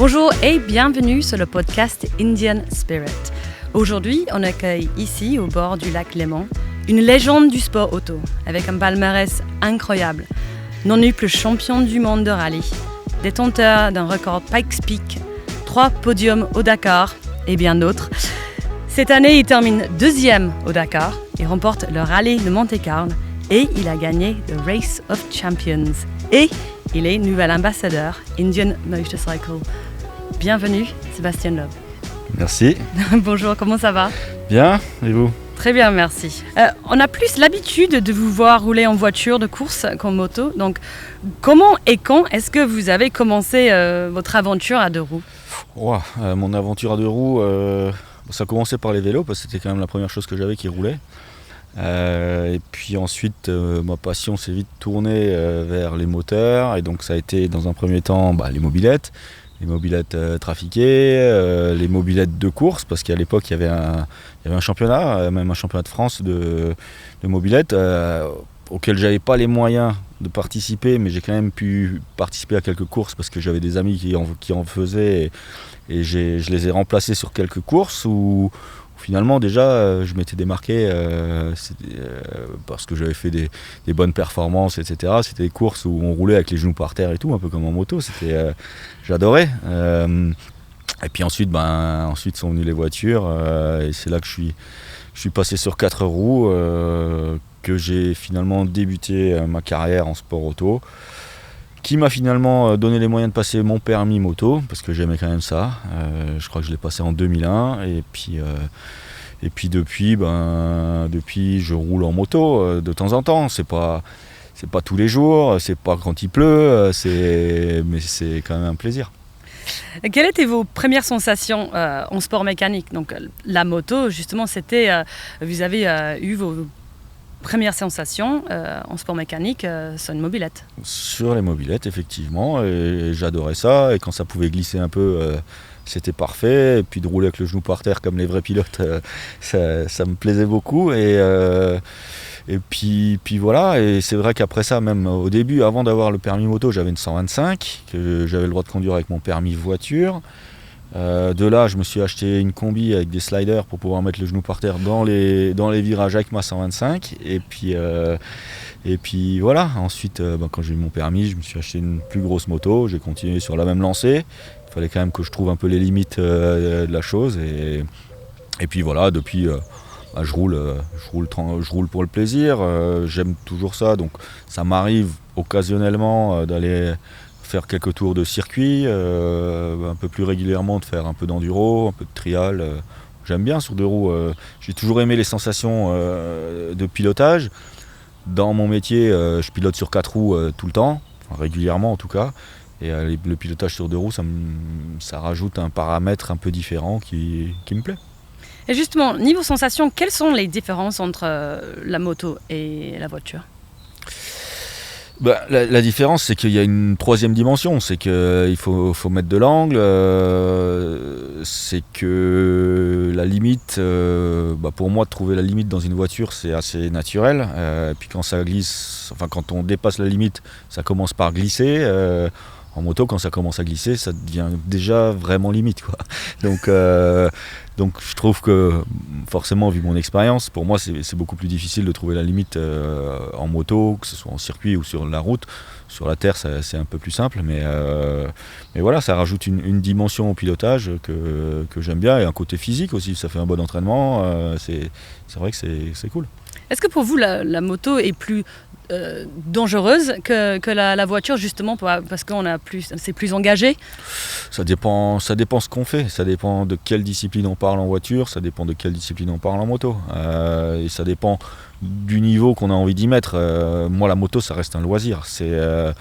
Bonjour et bienvenue sur le podcast Indian Spirit. Aujourd'hui, on accueille ici, au bord du lac Léman, une légende du sport auto, avec un palmarès incroyable, non-nuple champion du monde de rallye, détenteur d'un record Pikes Peak, 3 podiums au Dakar et bien d'autres. Cette année, il termine 2e au Dakar et remporte le rallye de Monte-Carlo et il a gagné The Race of Champions. Et il est nouvel ambassadeur Indian Motorcycle. Bienvenue, Sébastien Loeb. Merci. Bonjour, comment ça va? Bien, et vous? Très bien, merci. On a plus l'habitude de vous voir rouler en voiture de course qu'en moto. Donc, comment et quand est-ce que vous avez commencé votre aventure à deux roues? Mon aventure à deux roues, ça a commencé par les vélos, parce que c'était quand même la première chose que j'avais qui roulait. Et puis ensuite, ma passion s'est vite tournée vers les moteurs. Et donc ça a été dans un premier temps les mobylettes trafiquées, les mobylettes de course, parce qu'à l'époque il y avait un championnat, même un championnat de France de mobylettes, auquel j'avais pas les moyens de participer, mais j'ai quand même pu participer à quelques courses parce que j'avais des amis qui en faisaient et je les ai remplacés sur quelques courses où finalement déjà je m'étais démarqué parce que j'avais fait des bonnes performances, etc. C'était des courses où on roulait avec les genoux par terre et tout, un peu comme en moto, j'adorais. Et puis ensuite sont venues les voitures et c'est là que je suis passé sur 4 roues, que j'ai finalement débuté ma carrière en sport auto, qui m'a finalement donné les moyens de passer mon permis moto, parce que j'aimais quand même ça. Je crois que je l'ai passé en 2001, et puis depuis je roule en moto de temps en temps. C'est pas tous les jours, c'est pas quand il pleut, mais c'est quand même un plaisir. Quelles étaient vos premières sensations en sport mécanique? Donc la moto, justement, vous avez eu vos première sensation en sport mécanique sur une mobilette? Sur les mobilettes, effectivement, et j'adorais ça. Et quand ça pouvait glisser un peu, c'était parfait. Et puis de rouler avec le genou par terre comme les vrais pilotes, ça me plaisait beaucoup. Et puis voilà. Et c'est vrai qu'après ça, même au début, avant d'avoir le permis moto, j'avais une 125 que j'avais le droit de conduire avec mon permis voiture. De là, je me suis acheté une combi avec des sliders pour pouvoir mettre le genou par terre dans les virages avec ma 125. Et puis voilà. Ensuite, quand j'ai eu mon permis, je me suis acheté une plus grosse moto. J'ai continué sur la même lancée. Il fallait quand même que je trouve un peu les limites de la chose. Et puis voilà, depuis, je roule pour le plaisir. J'aime toujours ça. Donc ça m'arrive occasionnellement d'aller faire quelques tours de circuit, un peu plus régulièrement de faire un peu d'enduro, un peu de trial. J'aime bien sur deux roues. J'ai toujours aimé les sensations de pilotage. Dans mon métier, je pilote sur 4 roues tout le temps, régulièrement en tout cas. Et le pilotage sur deux roues, ça rajoute un paramètre un peu différent qui me plaît. Et justement, niveau sensation, quelles sont les différences entre la moto et la voiture? La différence, c'est qu'il y a une troisième dimension, c'est qu'il faut mettre de l'angle, c'est que la limite, pour moi, de trouver la limite dans une voiture, c'est assez naturel. Puis quand ça glisse, quand on dépasse la limite, ça commence par glisser. En moto, quand ça commence à glisser, ça devient déjà vraiment limite, quoi. Donc je trouve que forcément, vu mon expérience, pour moi c'est beaucoup plus difficile de trouver la limite en moto, que ce soit en circuit ou sur la route. Sur la terre, c'est un peu plus simple, mais voilà, ça rajoute une dimension au pilotage que j'aime bien, et un côté physique aussi, ça fait un bon entraînement, c'est vrai que c'est cool. Est-ce que pour vous la moto est plus dangereuse que la voiture, justement parce que c'est plus engagé? Ça dépend ce qu'on fait, ça dépend de quelle discipline on parle en voiture, ça dépend de quelle discipline on parle en moto, et ça dépend du niveau qu'on a envie d'y mettre. Moi, la moto, ça reste un loisir, je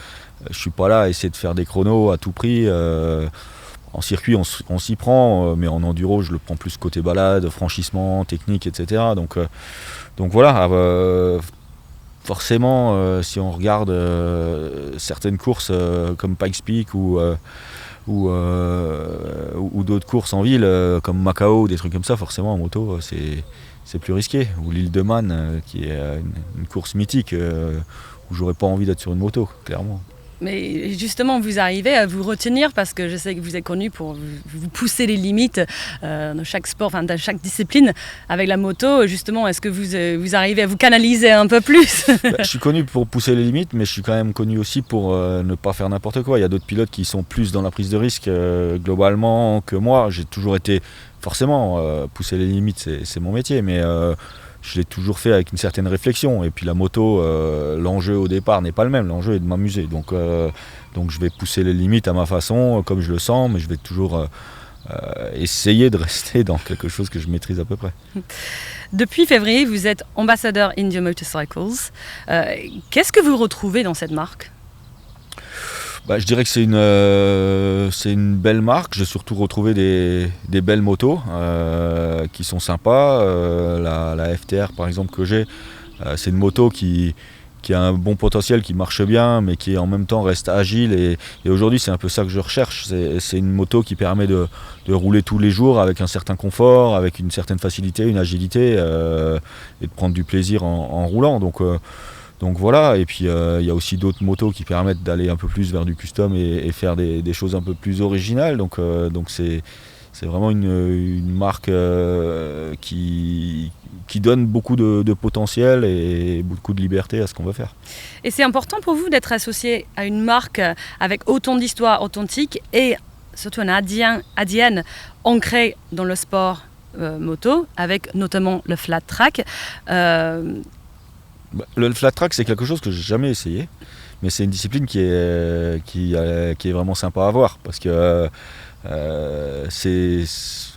suis pas là à essayer de faire des chronos à tout prix. En circuit, on s'y prend, mais en enduro, je le prends plus côté balade, franchissement, technique, etc. Donc voilà. Forcément, si on regarde certaines courses comme Pikes Peak ou d'autres courses en ville comme Macao, des trucs comme ça, forcément en moto c'est plus risqué. Ou l'île de Man qui est une course mythique où j'aurais pas envie d'être sur une moto, clairement. Mais justement, vous arrivez à vous retenir parce que je sais que vous êtes connu pour vous pousser les limites dans chaque sport, enfin dans chaque discipline. Avec la moto, justement, est-ce que vous arrivez à vous canaliser un peu plus? Je suis connu pour pousser les limites, mais je suis quand même connu aussi pour ne pas faire n'importe quoi. Il y a d'autres pilotes qui sont plus dans la prise de risque globalement que moi. J'ai toujours été, forcément, pousser les limites, c'est mon métier, mais je l'ai toujours fait avec une certaine réflexion. Et puis la moto, l'enjeu au départ n'est pas le même. L'enjeu est de m'amuser. Donc je vais pousser les limites à ma façon, comme je le sens, mais je vais toujours essayer de rester dans quelque chose que je maîtrise à peu près. Depuis février, vous êtes ambassadeur India Motorcycles. Qu'est-ce que vous retrouvez dans cette marque? Je dirais que c'est une belle marque. J'ai surtout retrouvé des belles motos qui sont sympas. La FTR par exemple que j'ai, c'est une moto qui a un bon potentiel, qui marche bien, mais qui en même temps reste agile. Et aujourd'hui, c'est un peu ça que je recherche. C'est une moto qui permet de rouler tous les jours avec un certain confort, avec une certaine facilité, une agilité, et de prendre du plaisir en roulant. Donc voilà, et puis il y a aussi d'autres motos qui permettent d'aller un peu plus vers du custom et faire des choses un peu plus originales. Donc c'est vraiment une marque qui donne beaucoup de potentiel et beaucoup de liberté à ce qu'on veut faire. Et c'est important pour vous d'être associé à une marque avec autant d'histoires authentiques et surtout un ADN ancré dans le sport moto, avec notamment le flat track. Le flat track, c'est quelque chose que j'ai jamais essayé, mais c'est une discipline qui est vraiment sympa à voir, parce que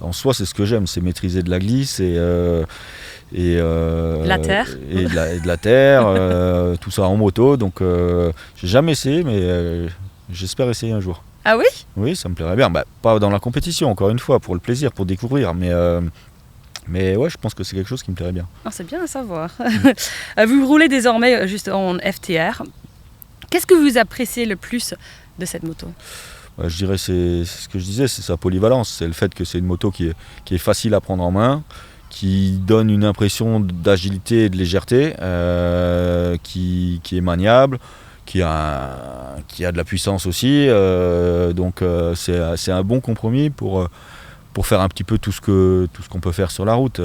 en soi c'est ce que j'aime, c'est maîtriser de la glisse et la terre et de la terre, tout ça en moto. Donc j'ai jamais essayé, mais j'espère essayer un jour. Ah oui? Oui, ça me plairait bien. Pas dans la compétition, encore une fois, pour le plaisir, pour découvrir, mais ouais, je pense que c'est quelque chose qui me plairait bien. Oh, c'est bien à savoir. Vous roulez désormais juste en FTR. Qu'est-ce que vous appréciez le plus de cette moto? Je dirais c'est ce que je disais, c'est sa polyvalence. C'est le fait que c'est une moto qui est facile à prendre en main, qui donne une impression d'agilité et de légèreté, qui est maniable, qui a de la puissance aussi. Donc c'est un bon compromis pour faire un petit peu tout ce qu'on peut faire sur la route.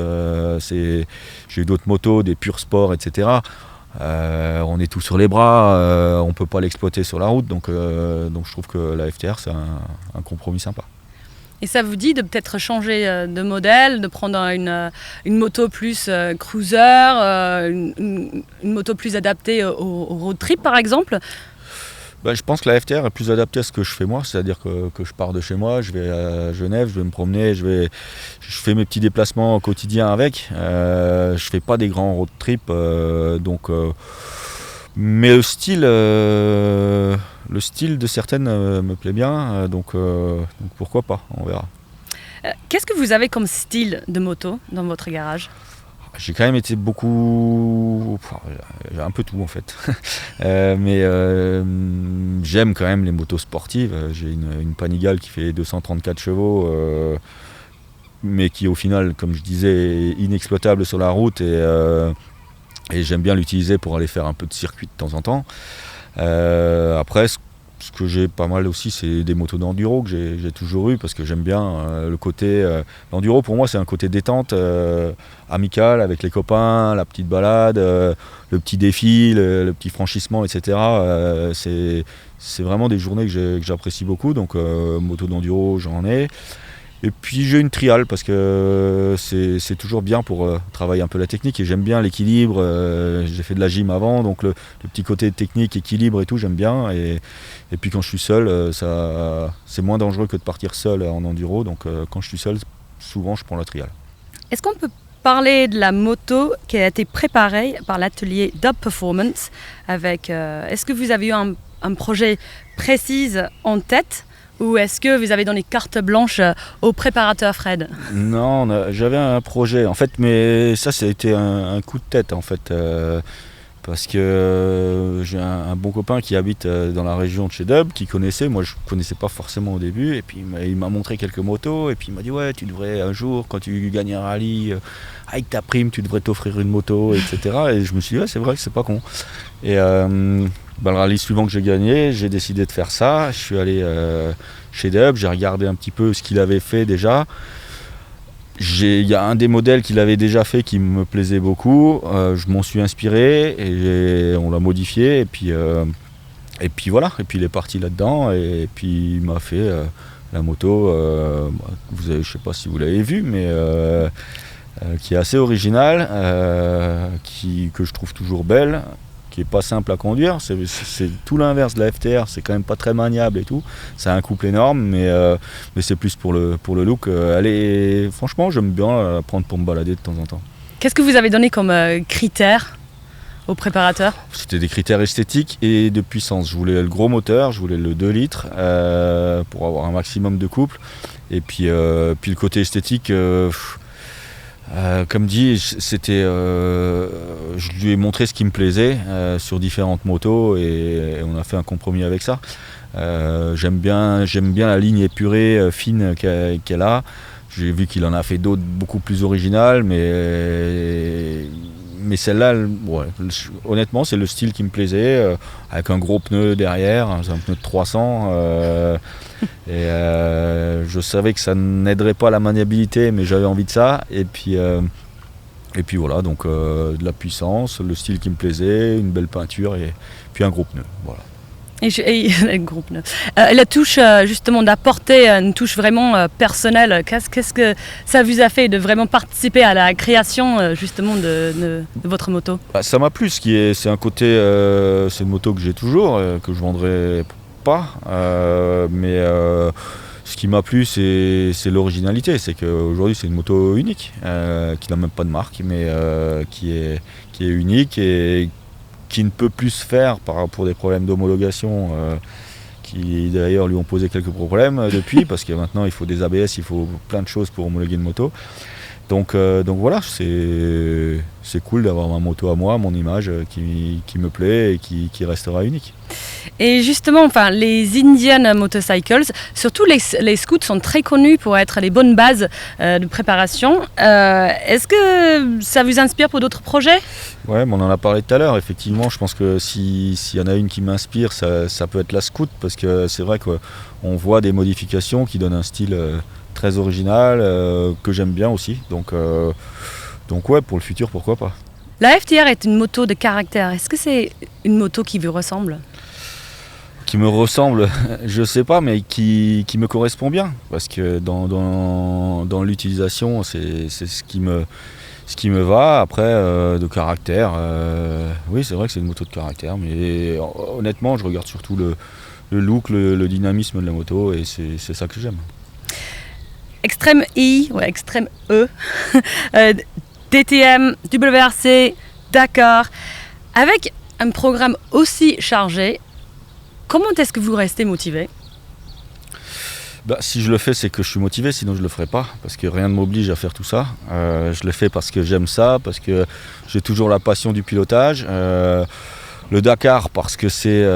J'ai eu d'autres motos, des purs sports, etc. On est tout sur les bras, on ne peut pas l'exploiter sur la route, donc je trouve que la FTR c'est un compromis sympa. Et ça vous dit de peut-être changer de modèle, de prendre une moto plus cruiser, une moto plus adaptée au road trip par exemple? Je pense que la FTR est plus adaptée à ce que je fais moi, c'est-à-dire que je pars de chez moi, je vais à Genève, je vais me promener, je fais mes petits déplacements au quotidien avec. Je fais pas des grands road trips, mais le style de certaines me plaît bien, donc pourquoi pas, on verra. Qu'est-ce que vous avez comme style de moto dans votre garage? J'ai quand même été un peu tout en fait, mais j'aime quand même les motos sportives. J'ai une Panigale qui fait 234 chevaux, mais qui au final, comme je disais, est inexploitable sur la route, et j'aime bien l'utiliser pour aller faire un peu de circuit de temps en temps. Après, ce que j'ai pas mal aussi, c'est des motos d'enduro que j'ai toujours eu, parce que j'aime bien le côté... l'enduro pour moi c'est un côté détente, amical avec les copains, la petite balade, le petit défi, le petit franchissement, etc. C'est vraiment des journées que j'apprécie beaucoup, donc moto d'enduro j'en ai. Et puis j'ai une trial parce que c'est toujours bien pour travailler un peu la technique, et j'aime bien l'équilibre. J'ai fait de la gym avant, donc le petit côté technique, équilibre et tout, j'aime bien. Et puis quand je suis seul, c'est moins dangereux que de partir seul en enduro. Donc quand je suis seul, souvent je prends la trial. Est-ce qu'on peut parler de la moto qui a été préparée par l'atelier Dub Performance est-ce que vous avez eu un projet précis en tête? Ou est-ce que vous avez donné carte blanche au préparateur Fred? Non, j'avais un projet en fait, mais ça a été un coup de tête en fait, parce que j'ai un bon copain qui habite dans la région de chez Dub, qui connaissait, moi je connaissais pas forcément au début, et puis il m'a montré quelques motos, et puis il m'a dit ouais, tu devrais un jour, quand tu gagnes un rallye, avec ta prime, tu devrais t'offrir une moto, etc. Et je me suis dit ouais, c'est vrai que c'est pas con. Et le rallye suivant que j'ai gagné, j'ai décidé de faire ça. Je suis allé chez Dub, j'ai regardé un petit peu ce qu'il avait fait déjà. Il y a un des modèles qu'il avait déjà fait qui me plaisait beaucoup. Je m'en suis inspiré et on l'a modifié. Et puis voilà. Et puis il est parti là-dedans. Et puis il m'a fait la moto. Je ne sais pas si vous l'avez vu, mais qui est assez originale, que je trouve toujours belle, qui est pas simple à conduire. C'est tout l'inverse de la FTR, c'est quand même pas très maniable et tout. C'est un couple énorme, mais c'est plus pour le look. Franchement, j'aime bien la prendre pour me balader de temps en temps. Qu'est-ce que vous avez donné comme critères au préparateur ? C'était des critères esthétiques et de puissance. Je voulais le gros moteur, je voulais le 2 litres pour avoir un maximum de couple. Et puis le côté esthétique... comme dit, je lui ai montré ce qui me plaisait sur différentes motos et on a fait un compromis avec ça. J'aime bien la ligne épurée, fine qu'elle a. J'ai vu qu'il en a fait d'autres beaucoup plus originales, mais celle-là, ouais, honnêtement, c'est le style qui me plaisait, avec un gros pneu derrière, un pneu de 300. Je savais que ça n'aiderait pas à la maniabilité, mais j'avais envie de ça. Et puis voilà, donc de la puissance, le style qui me plaisait, une belle peinture et puis un gros pneu. Voilà. Et le gros pneu. La touche justement d'apporter une touche vraiment personnelle, qu'est-ce que ça vous a fait de vraiment participer à la création justement de votre moto ? Ça m'a plu, c'est un côté, c'est une moto que j'ai toujours, que je vendrai pas, mais ce qui m'a plu c'est l'originalité, c'est qu'aujourd'hui c'est une moto unique, qui n'a même pas de marque, mais qui est unique et qui ne peut plus se faire pour des problèmes d'homologation qui d'ailleurs lui ont posé quelques problèmes depuis parce que maintenant il faut des ABS, il faut plein de choses pour homologuer une moto. Donc voilà, c'est cool d'avoir ma moto à moi, mon image qui me plaît et qui restera unique. Et justement, les Indian Motorcycles, surtout les scouts sont très connus pour être les bonnes bases de préparation. Est-ce que ça vous inspire pour d'autres projets ? Ouais, on en a parlé tout à l'heure. Effectivement, je pense que s'il y en a une qui m'inspire, ça peut être la scout, parce que c'est vrai qu'on voit des modifications qui donnent un style très original, que j'aime bien aussi. Donc ouais, pour le futur, pourquoi pas. La FTR est une moto de caractère. Est-ce que c'est une moto qui vous ressemble ? Qui me ressemble, je sais pas, mais qui me correspond bien, parce que dans l'utilisation, c'est ce qui me va. Après, de caractère, oui, c'est vrai que c'est une moto de caractère, mais honnêtement, je regarde surtout le look, le dynamisme de la moto, et c'est ça que j'aime. Extrême I, ouais, Extrême E, DTM, WRC, Dakar, avec un programme aussi chargé. Comment est-ce que vous restez motivé ? Si je le fais, c'est que je suis motivé, sinon je ne le ferai pas, parce que rien ne m'oblige à faire tout ça. Je le fais parce que j'aime ça, parce que j'ai toujours la passion du pilotage. Le Dakar, parce que c'est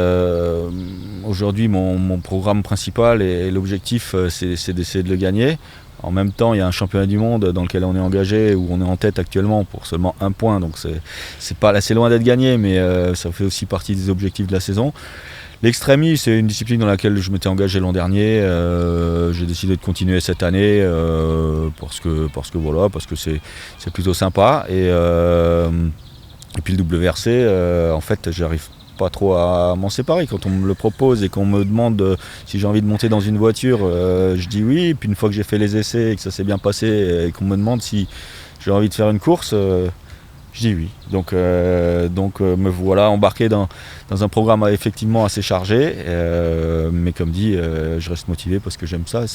aujourd'hui mon programme principal et l'objectif, c'est d'essayer de le gagner. En même temps, il y a un championnat du monde dans lequel on est engagé, où on est en tête actuellement pour seulement 1 point, donc c'est pas assez loin d'être gagné, mais ça fait aussi partie des objectifs de la saison. L'extrémie, c'est une discipline dans laquelle je m'étais engagé l'an dernier. J'ai décidé de continuer cette année parce que c'est plutôt sympa. Et puis le WRC, en fait, j'arrive pas trop à m'en séparer. Quand on me le propose et qu'on me demande si j'ai envie de monter dans une voiture, je dis oui. Et puis une fois que j'ai fait les essais et que ça s'est bien passé et qu'on me demande si j'ai envie de faire une course, je dis oui. Donc me voilà embarqué dans un programme effectivement assez chargé. Mais comme dit, je reste motivé parce que j'aime ça. Et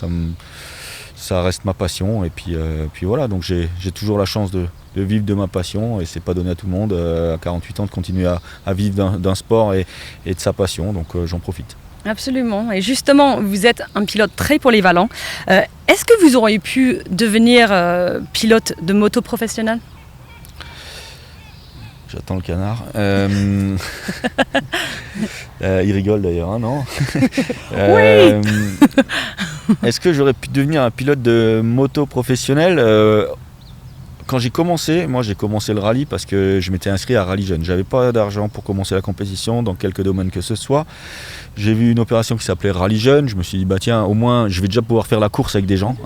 ça reste ma passion. Et puis voilà, donc j'ai toujours la chance de vivre de ma passion. Et c'est pas donné à tout le monde à 48 ans de continuer à vivre d'un sport et de sa passion. Donc j'en profite. Absolument. Et justement, vous êtes un pilote très polyvalent. Est-ce que vous auriez pu devenir pilote de moto professionnel ? J'attends le canard. Il rigole d'ailleurs, hein, non ? Oui. Est-ce que j'aurais pu devenir un pilote de moto professionnel ? quand j'ai commencé le rallye parce que je m'étais inscrit à Rallye Jeune. J'avais pas d'argent pour commencer la compétition dans quelque domaine que ce soit. J'ai vu une opération qui s'appelait Rallye Jeune. Je me suis dit, bah tiens, au moins, je vais déjà pouvoir faire la course avec des gens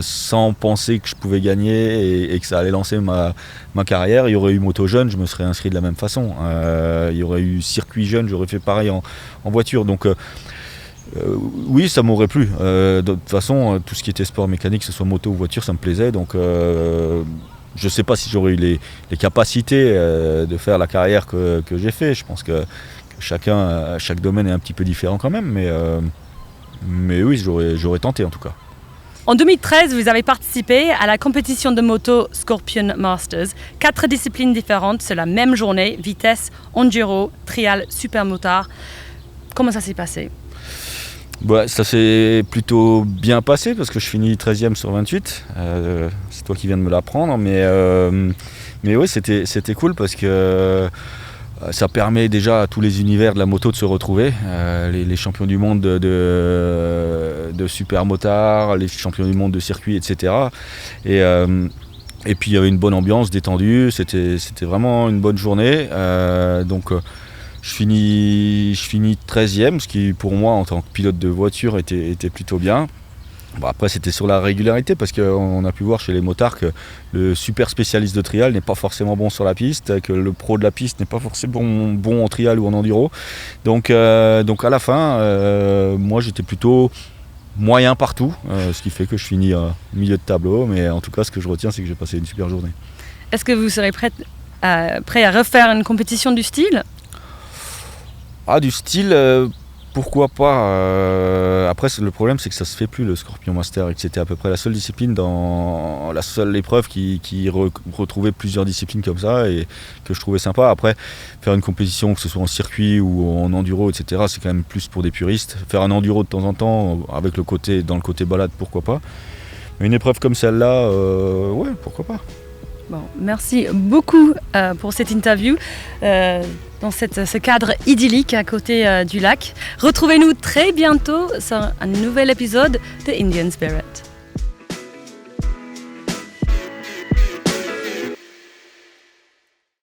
sans penser que je pouvais gagner et que ça allait lancer ma carrière. Il y aurait eu Moto Jeune, je me serais inscrit de la même façon. Il y aurait eu Circuit Jeune, j'aurais fait pareil en voiture. Donc, oui, ça m'aurait plu. De toute façon, tout ce qui était sport mécanique, que ce soit moto ou voiture, ça me plaisait. Donc, je ne sais pas si j'aurais eu les capacités de faire la carrière que j'ai fait. Je pense que chaque domaine est un petit peu différent quand même. Mais oui, j'aurais tenté en tout cas. En 2013, vous avez participé à la compétition de moto Scorpion Masters. 4 disciplines différentes sur la même journée, vitesse, enduro, trial, supermotard. Comment ça s'est passé ? Ouais, ça s'est plutôt bien passé parce que je finis 13e sur 28. C'est toi qui viens de me l'apprendre. Mais oui, c'était cool parce que ça permet déjà à tous les univers de la moto de se retrouver. Les champions du monde de supermotard, les champions du monde de circuit, etc. Et puis il y avait une bonne ambiance, détendue. C'était vraiment une bonne journée. Donc je finis 13e, ce qui pour moi en tant que pilote de voiture était plutôt bien. Bon, après c'était sur la régularité parce qu'on a pu voir chez les motards que le super spécialiste de trial n'est pas forcément bon sur la piste, que le pro de la piste n'est pas forcément bon en trial ou en enduro. Donc à la fin, moi j'étais plutôt moyen partout, ce qui fait que je finis au milieu de tableau. Mais en tout cas ce que je retiens c'est que j'ai passé une super journée. Est-ce que vous serez prêt à refaire une compétition du style ? Du style, pourquoi pas. Après, le problème, c'est que ça se fait plus, le Scorpion Master, et que c'était à peu près la seule discipline, la seule épreuve qui retrouvait plusieurs disciplines comme ça, et que je trouvais sympa. Après, faire une compétition, que ce soit en circuit ou en enduro, etc., c'est quand même plus pour des puristes. Faire un enduro de temps en temps, avec dans le côté balade, pourquoi pas. Mais une épreuve comme celle-là, ouais, pourquoi pas. Bon, merci beaucoup pour cette interview dans ce cadre idyllique à côté du lac. Retrouvez-nous très bientôt sur un nouvel épisode de Indian Spirit.